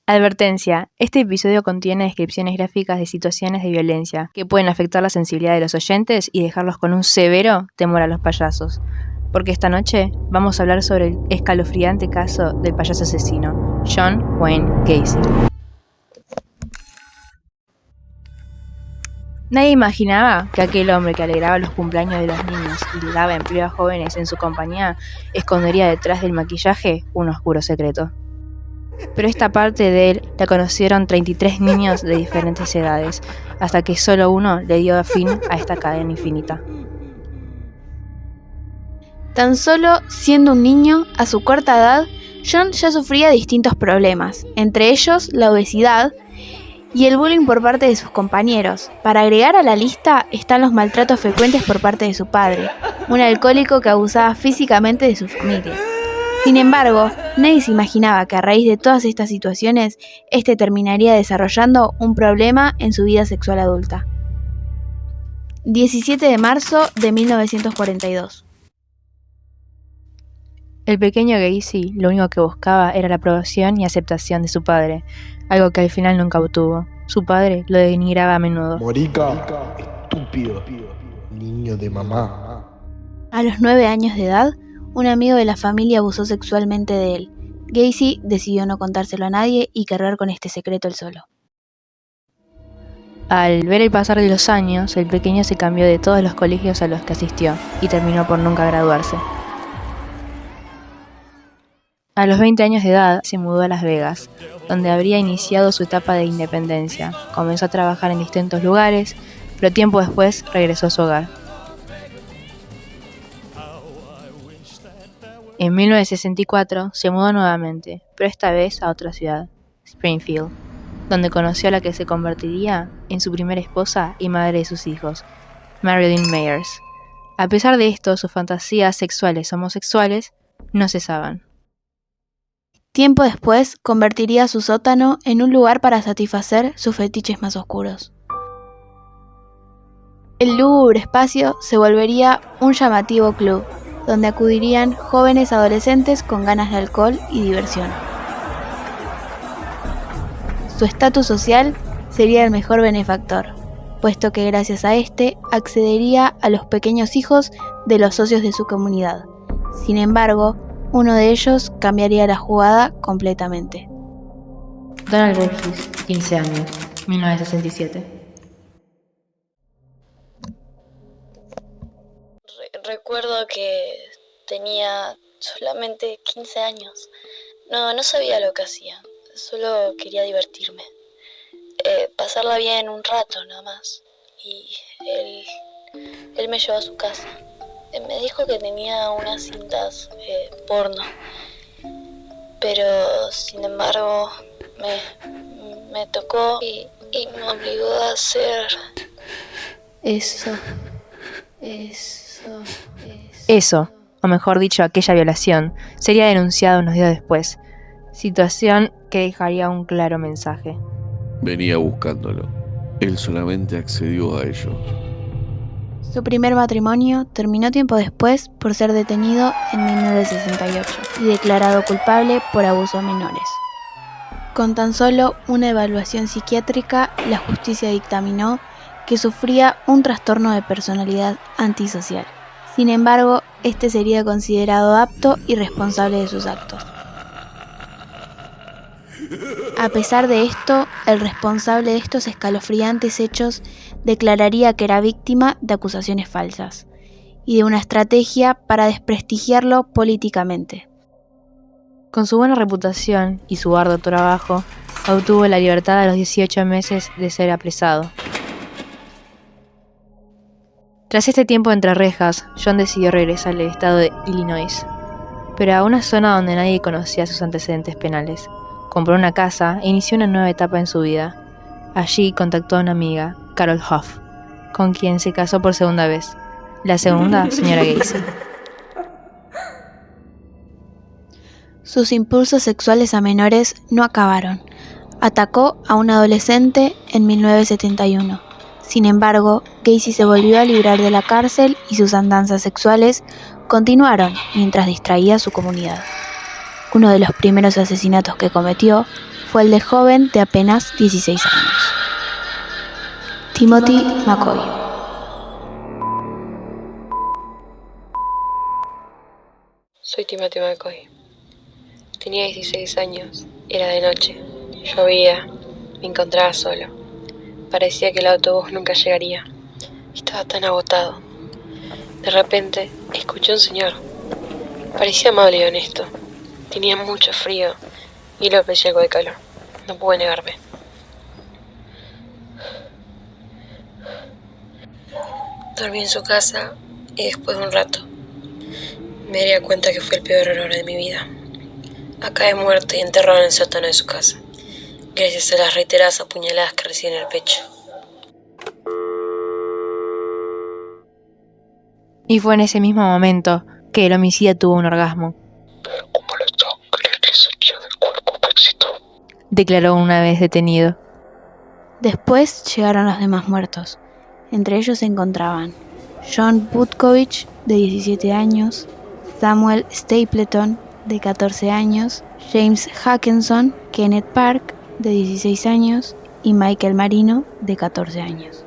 Advertencia: este episodio contiene descripciones gráficas de situaciones de violencia que pueden afectar la sensibilidad de los oyentes y dejarlos con un severo temor a los payasos. Porque esta noche vamos a hablar sobre el escalofriante caso del payaso asesino, John Wayne Gacy. Nadie imaginaba que aquel hombre que alegraba los cumpleaños de los niños y le daba empleo a jóvenes en su compañía escondería detrás del maquillaje un oscuro secreto. Pero esta parte de él la conocieron 33 niños de diferentes edades, hasta que solo uno le dio fin a esta cadena infinita. Tan solo siendo un niño, a su corta edad, John ya sufría distintos problemas, entre ellos la obesidad y el bullying por parte de sus compañeros. Para agregar a la lista están los maltratos frecuentes por parte de su padre, un alcohólico que abusaba físicamente de su familia. Sin embargo, nadie se imaginaba que a raíz de todas estas situaciones, este terminaría desarrollando un problema en su vida sexual adulta. 17 de marzo de 1942. El pequeño Gacy lo único que buscaba era la aprobación y aceptación de su padre, algo que al final nunca obtuvo. Su padre lo denigraba a menudo. Morica, estúpido, niño de mamá. A los 9 años de edad, un amigo de la familia abusó sexualmente de él. Gacy decidió no contárselo a nadie y cargar con este secreto él solo. Al ver el pasar de los años, el pequeño se cambió de todos los colegios a los que asistió y terminó por nunca graduarse. A los 20 años de edad se mudó a Las Vegas, donde habría iniciado su etapa de independencia. Comenzó a trabajar en distintos lugares, pero tiempo después regresó a su hogar. En 1964 se mudó nuevamente, pero esta vez a otra ciudad, Springfield, donde conoció a la que se convertiría en su primera esposa y madre de sus hijos, Marilyn Meyers. A pesar de esto, sus fantasías sexuales homosexuales no cesaban. Tiempo después, convertiría su sótano en un lugar para satisfacer sus fetiches más oscuros. El lúgubre espacio se volvería un llamativo club, donde acudirían jóvenes adolescentes con ganas de alcohol y diversión. Su estatus social sería el mejor benefactor, puesto que gracias a este accedería a los pequeños hijos de los socios de su comunidad. Sin embargo, uno de ellos cambiaría la jugada completamente. Donald Burgess, 15 años, 1967. Recuerdo que tenía solamente 15 años. No sabía lo que hacía, solo quería divertirme. Pasarla bien un rato nada más. Y él me llevó a su casa. Me dijo que tenía unas cintas porno. Pero sin embargo me tocó y me obligó a hacer Eso, o mejor dicho, aquella violación, sería denunciado unos días después. Situación que dejaría un claro mensaje. Venía buscándolo. Él solamente accedió a ello. Su primer matrimonio terminó tiempo después por ser detenido en 1968 y declarado culpable por abuso a menores. Con tan solo una evaluación psiquiátrica, la justicia dictaminó que sufría un trastorno de personalidad antisocial. Sin embargo, este sería considerado apto y responsable de sus actos. A pesar de esto, el responsable de estos escalofriantes hechos declararía que era víctima de acusaciones falsas y de una estrategia para desprestigiarlo políticamente. Con su buena reputación y su arduo trabajo, obtuvo la libertad a los 18 meses de ser apresado. Tras este tiempo entre rejas, John decidió regresar al estado de Illinois, pero a una zona donde nadie conocía sus antecedentes penales. Compró una casa e inició una nueva etapa en su vida. Allí contactó a una amiga, Carol Hoff, con quien se casó por segunda vez. La segunda, señora Gacy. Sus impulsos sexuales a menores no acabaron. Atacó a un adolescente en 1971. Sin embargo, Gacy se volvió a librar de la cárcel y sus andanzas sexuales continuaron mientras distraía a su comunidad. Uno de los primeros asesinatos que cometió fue el del joven de apenas 16 años. Timothy McCoy. Soy Timothy McCoy. Tenía 16 años, era de noche, llovía, me encontraba solo. Parecía que el autobús nunca llegaría. Estaba tan agotado. De repente, escuché a un señor. Parecía amable y honesto. Tenía mucho frío y lo pellejos de calor. No pude negarme. Dormí en su casa y después de un rato me daría cuenta que fue el peor error de mi vida. Acabé muerto y enterrado en el sótano de su casa, gracias a las reiteradas apuñaladas que recibí en el pecho. Y fue en ese mismo momento que el homicida tuvo un orgasmo, Como la sangre que salía del cuerpo me excitó. declaró una vez detenido. Después llegaron los demás muertos. Entre ellos se encontraban John Butkovich, de 17 años, Samuel Stapleton, de 14 años, James Hackenson, Kenneth Park, de 16 años, y Michael Marino, de 14 años.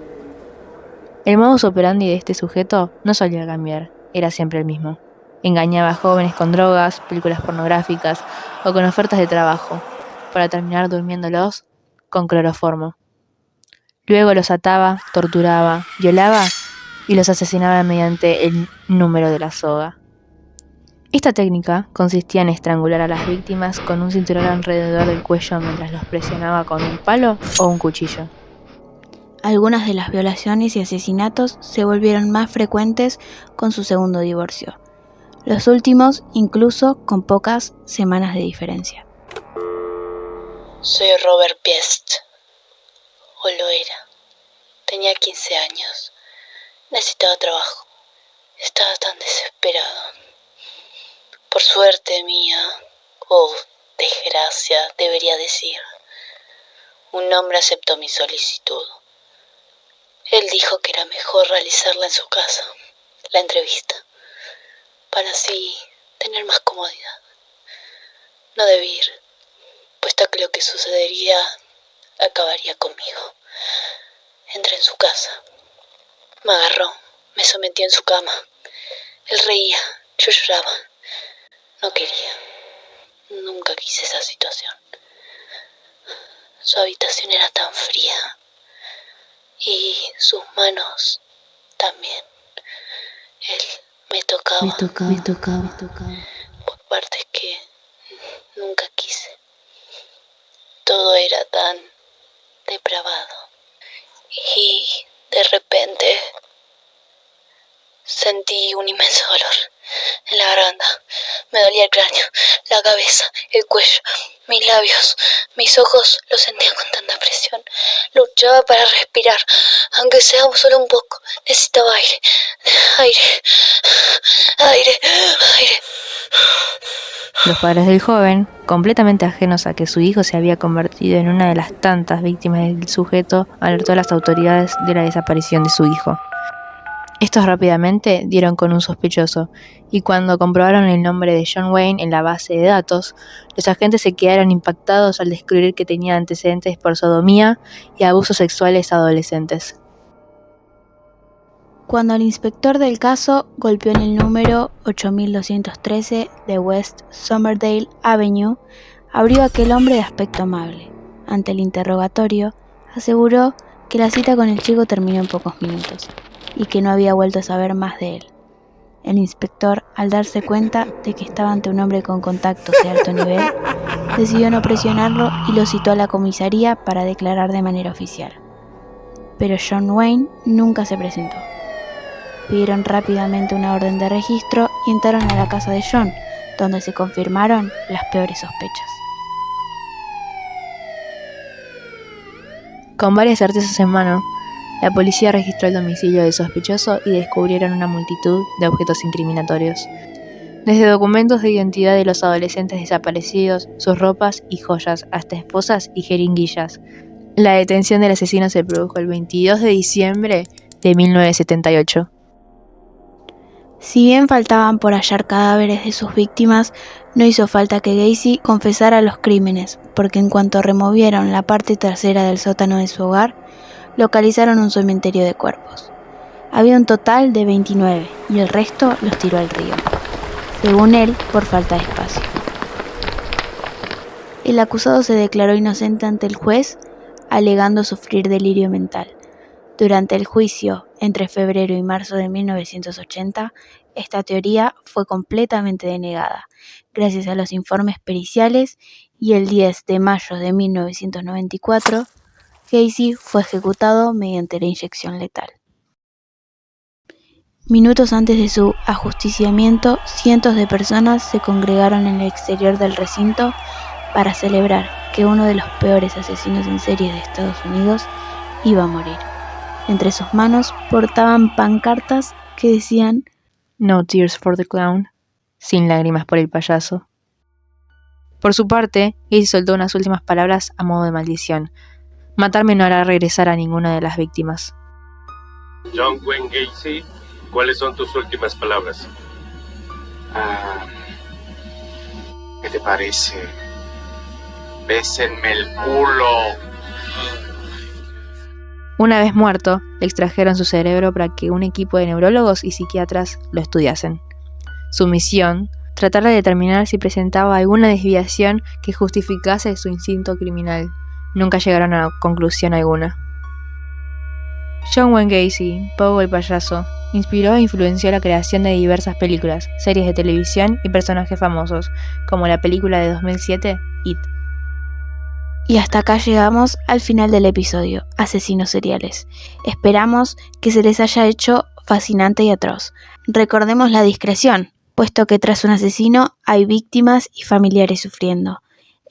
El modus operandi de este sujeto no solía cambiar, era siempre el mismo. Engañaba a jóvenes con drogas, películas pornográficas o con ofertas de trabajo, para terminar durmiéndolos con cloroformo. Luego los ataba, torturaba, violaba y los asesinaba mediante el número de la soga. Esta técnica consistía en estrangular a las víctimas con un cinturón alrededor del cuello mientras los presionaba con un palo o un cuchillo. Algunas de las violaciones y asesinatos se volvieron más frecuentes con su segundo divorcio, los últimos incluso con pocas semanas de diferencia. Soy Robert Piest, o lo era. Tenía 15 años. Necesitaba trabajo. Estaba tan desesperado. Por suerte mía, o desgracia, debería decir, un hombre aceptó mi solicitud. Él dijo que era mejor realizarla en su casa, la entrevista, para así tener más comodidad. No debí ir, puesto que lo que sucedería acabaría conmigo. Entré en su casa. Me agarró, me sometió en su cama. Él reía, yo lloraba. No quería. Nunca quise esa situación. Su habitación era tan fría. Y sus manos también. Él me tocaba por partes que nunca quise. Todo era tan depravado. Y de repente sentí un inmenso dolor en la garganta. Me dolía el cráneo, la cabeza, el cuello, mis labios, mis ojos los sentían con tanta presión. Luchaba para respirar, aunque sea solo un poco. Necesitaba aire. Los padres del joven, completamente ajenos a que su hijo se había convertido en una de las tantas víctimas del sujeto, alertó a las autoridades de la desaparición de su hijo. Estos rápidamente dieron con un sospechoso, y cuando comprobaron el nombre de John Wayne en la base de datos, los agentes se quedaron impactados al descubrir que tenía antecedentes por sodomía y abusos sexuales a adolescentes. Cuando el inspector del caso golpeó en el número 8213 de West Somerdale Avenue, abrió aquel hombre de aspecto amable. Ante el interrogatorio, aseguró que la cita con el chico terminó en pocos minutos y que no había vuelto a saber más de él. El inspector, al darse cuenta de que estaba ante un hombre con contactos de alto nivel, decidió no presionarlo y lo citó a la comisaría para declarar de manera oficial. Pero John Wayne nunca se presentó. Pidieron rápidamente una orden de registro y entraron a la casa de John, donde se confirmaron las peores sospechas. Con varias certezas en mano, la policía registró el domicilio del sospechoso y descubrieron una multitud de objetos incriminatorios. Desde documentos de identidad de los adolescentes desaparecidos, sus ropas y joyas, hasta esposas y jeringuillas. La detención del asesino se produjo el 22 de diciembre de 1978. Si bien faltaban por hallar cadáveres de sus víctimas, no hizo falta que Gacy confesara los crímenes, porque en cuanto removieron la parte trasera del sótano de su hogar, localizaron un cementerio de cuerpos. Había un total de 29 y el resto los tiró al río, según él, por falta de espacio. El acusado se declaró inocente ante el juez, alegando sufrir delirio mental. Durante el juicio, entre febrero y marzo de 1980, esta teoría fue completamente denegada, gracias a los informes periciales, y el 10 de mayo de 1994, Gacy fue ejecutado mediante la inyección letal. Minutos antes de su ajusticiamiento, cientos de personas se congregaron en el exterior del recinto para celebrar que uno de los peores asesinos en serie de Estados Unidos iba a morir. Entre sus manos portaban pancartas que decían "No tears for the clown", sin lágrimas por el payaso. Por su parte, Gacy soltó unas últimas palabras a modo de maldición. Matarme no hará regresar a ninguna de las víctimas. John Wayne Gacy, ¿cuáles son tus últimas palabras? ¿Qué te parece? Bésenme el culo. Una vez muerto, le extrajeron su cerebro para que un equipo de neurólogos y psiquiatras lo estudiasen. Su misión, tratar de determinar si presentaba alguna desviación que justificase su instinto criminal. Nunca llegaron a conclusión alguna. John Wayne Gacy, Pogo el payaso, inspiró e influenció la creación de diversas películas, series de televisión y personajes famosos, como la película de 2007, It. Y hasta acá llegamos al final del episodio, Asesinos Seriales. Esperamos que se les haya hecho fascinante y atroz. Recordemos la discreción, puesto que tras un asesino hay víctimas y familiares sufriendo.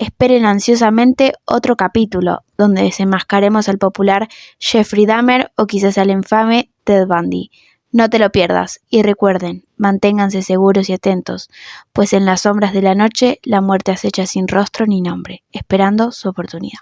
Esperen ansiosamente otro capítulo, donde desenmascaremos al popular Jeffrey Dahmer o quizás al infame Ted Bundy. No te lo pierdas, y recuerden, manténganse seguros y atentos, pues en las sombras de la noche la muerte acecha sin rostro ni nombre, esperando su oportunidad.